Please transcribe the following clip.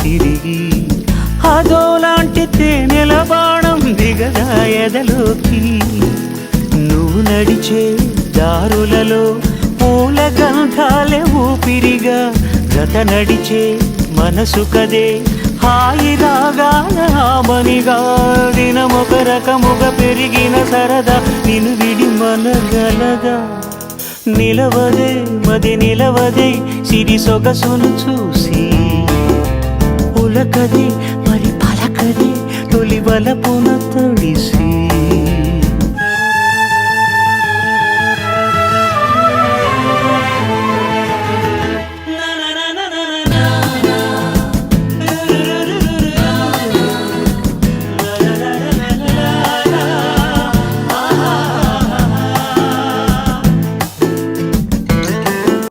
తిరిగి అదోలాంటి తేనెల బాణం దిగదా ఎదలోకి నువ్వు నడిచే దారులలో పూల గంధాలే ఊపిరిగా గత నడిచే మనసు కదే హాయి రాగాల ఆమనిగా దినమొక రకముగా పెరిగిన సరదా నిన్ను విడి మనగలదా నిలవదే మది నిలవదే సిరి సొగసును చూసి ఉలకదే మరి పలకదే తొలి వలపు